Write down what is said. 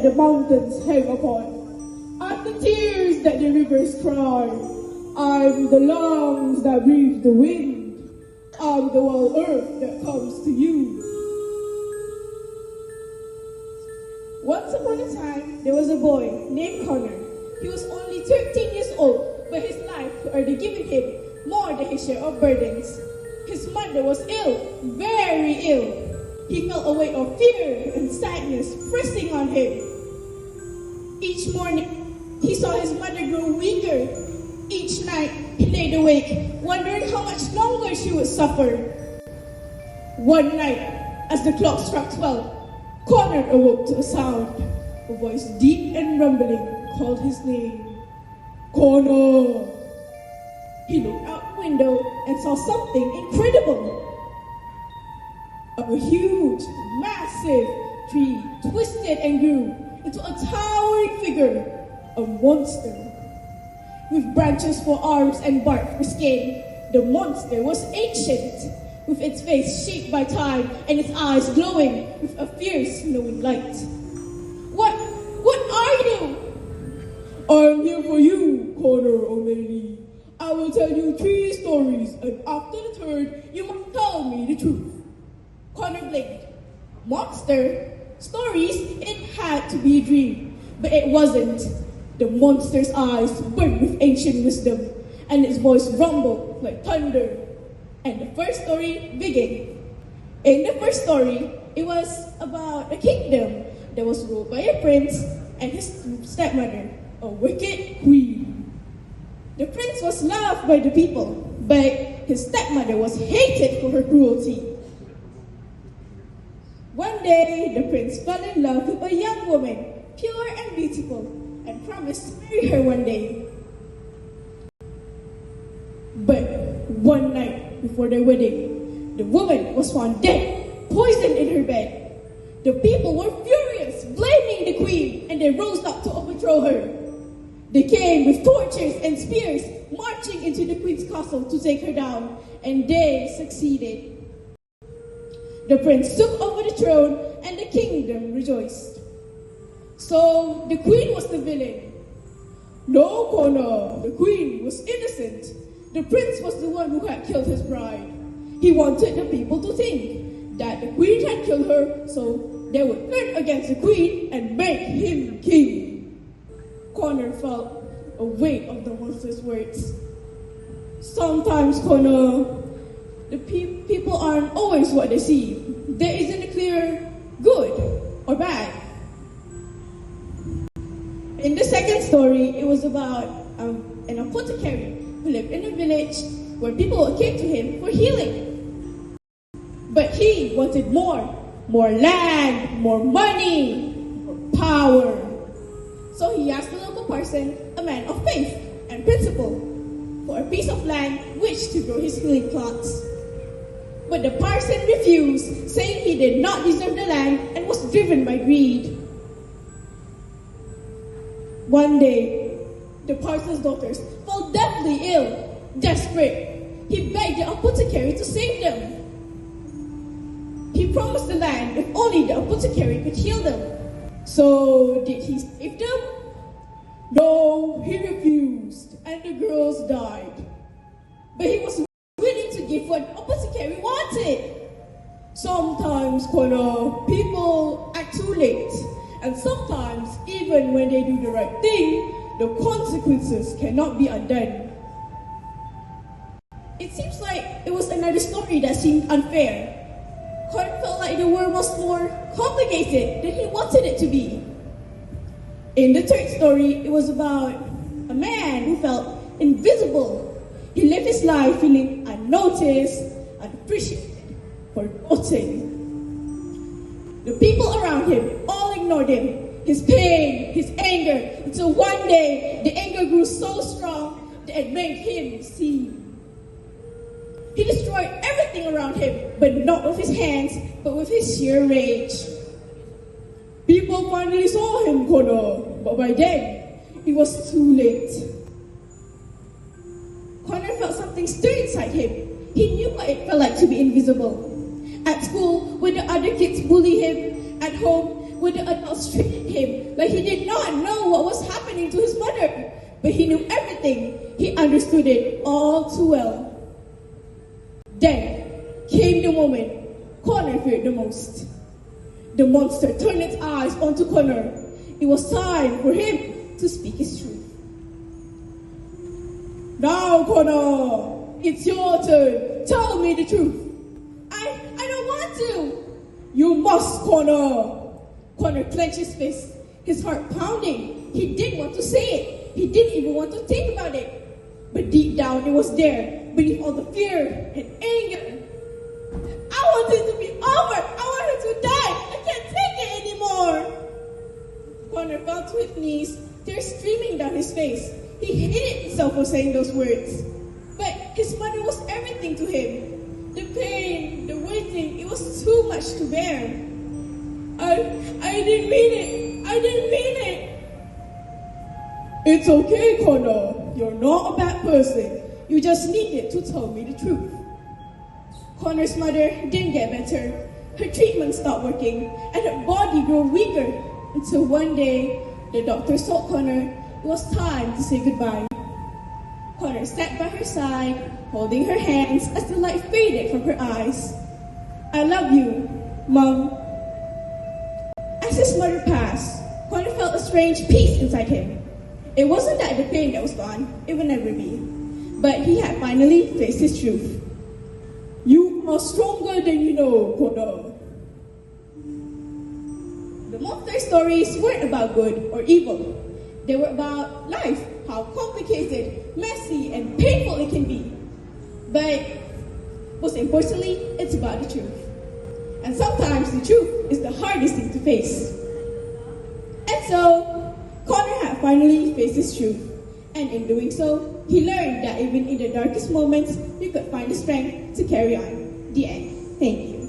that the mountains hang upon. I'm the tears that the rivers cry. I'm the lungs that breathe the wind. I'm the whole earth that comes to you. Once upon a time, there was a boy named Connor. He was only 13 years old, but his life had already given him more than his share of burdens. His mother was ill, very ill. He felt a weight of fear and sadness pressing on him. Each morning, he saw his mother grow weaker. Each night, he laid awake, wondering how much longer she would suffer. One night, as the clock struck 12, Connor awoke to a sound. A voice deep and rumbling called his name. Connor! He looked out the window and saw something incredible. A huge, massive tree twisted and grew into a towering figure, a monster. With branches for arms and bark for skin, the monster was ancient, with its face shaped by time and its eyes glowing with a fierce knowing light. What are you? I'm here for you, Connor O'Malley. I will tell you 3 stories, and after the third, you must tell me the truth. Connor blinked. Monster? Stories? It had to be a dream, but it wasn't. The monster's eyes burned with ancient wisdom, and its voice rumbled like thunder. And the first story began. In the first story, it was about a kingdom that was ruled by a prince and his stepmother, a wicked queen. The prince was loved by the people, but his stepmother was hated for her cruelty. One day, the prince fell in love with a young woman, pure and beautiful, and promised to marry her one day. But one night before their wedding, the woman was found dead, poisoned in her bed. The people were furious, blaming the queen, and they rose up to overthrow her. They came with torches and spears, marching into the queen's castle to take her down, and they succeeded. The prince took over the throne, and the kingdom rejoiced. So the queen was the villain. No, Connor, the queen was innocent. The prince was the one who had killed his bride. He wanted the people to think that the queen had killed her, so they would turn against the queen and make him king. Connor felt a weight of the monster's words. Sometimes, Connor, the people aren't always what they see. There isn't a clear good or bad. In the second story, it was about an apothecary who lived in a village where people came to him for healing. But he wanted more land, more money, more power. So he asked the local parson, a man of faith and principle, for a piece of land which to grow his healing plants. But the parson refused, saying he did not deserve the land and was driven by greed. One day, the parson's daughters fell deathly ill. Desperate, he begged the apothecary to save them. He promised the land if only the apothecary could heal them. So, did he save them? No, he refused, and the girls died. But he was willing to give what the apothecary wanted. Sometimes, Connor, people act too late. And sometimes, even when they do the right thing, the consequences cannot be undone. It seems like it was another story that seemed unfair. Connor felt like the world was more complicated than he wanted it to be. In the third story, it was about a man who felt invisible. He lived his life feeling unnoticed, unappreciated, forgotten. The people around him all ignored him, his pain, his anger, until one day the anger grew so strong that it made him see. He destroyed everything around him, but not with his hands, but with his sheer rage. People finally saw him, Connor, but by then, it was too late. Connor felt something stir inside him. He knew what it felt like to be invisible. At school, when the other kids bullied him, at home, when the adults treated him like he did not know what was happening to his mother. But he knew everything. He understood it all too well. Then came the moment Connor feared the most. The monster turned its eyes onto Connor. It was time for him to speak his truth. Now, Connor, it's your turn. Tell me the truth. I don't want to. You must, Connor. Connor clenched his fist, his heart pounding. He didn't want to say it. He didn't even want to think about it. But deep down, it was there, beneath all the fear and anger. I want it to be over. I want her to die. I can't take it anymore. Connor fell to his knees, tears streaming down his face. He hated himself for saying those words. But his mother was everything to him. The pain, the waiting, it was too much to bear. I didn't mean it. I didn't mean it. It's okay, Connor. You're not a bad person. You just needed to tell me the truth. Connor's mother didn't get better. Her treatment stopped working, and her body grew weaker until one day, the doctor told Connor it was time to say goodbye. Connor sat by her side, holding her hands as the light faded from her eyes. I love you, Mom. As his mother passed, Connor felt a strange peace inside him. It wasn't that the pain that was gone, it would never be. But he had finally faced his truth. You are stronger than you know, Connor. The monster stories weren't about good or evil. They were about life, how complicated, messy, and painful it can be. But most importantly, it's about the truth. And sometimes the truth is the hardest thing to face. And so, Connor had finally faced his truth. And in doing so, he learned that even in the darkest moments, you could find the strength to carry on. The end. Thank you.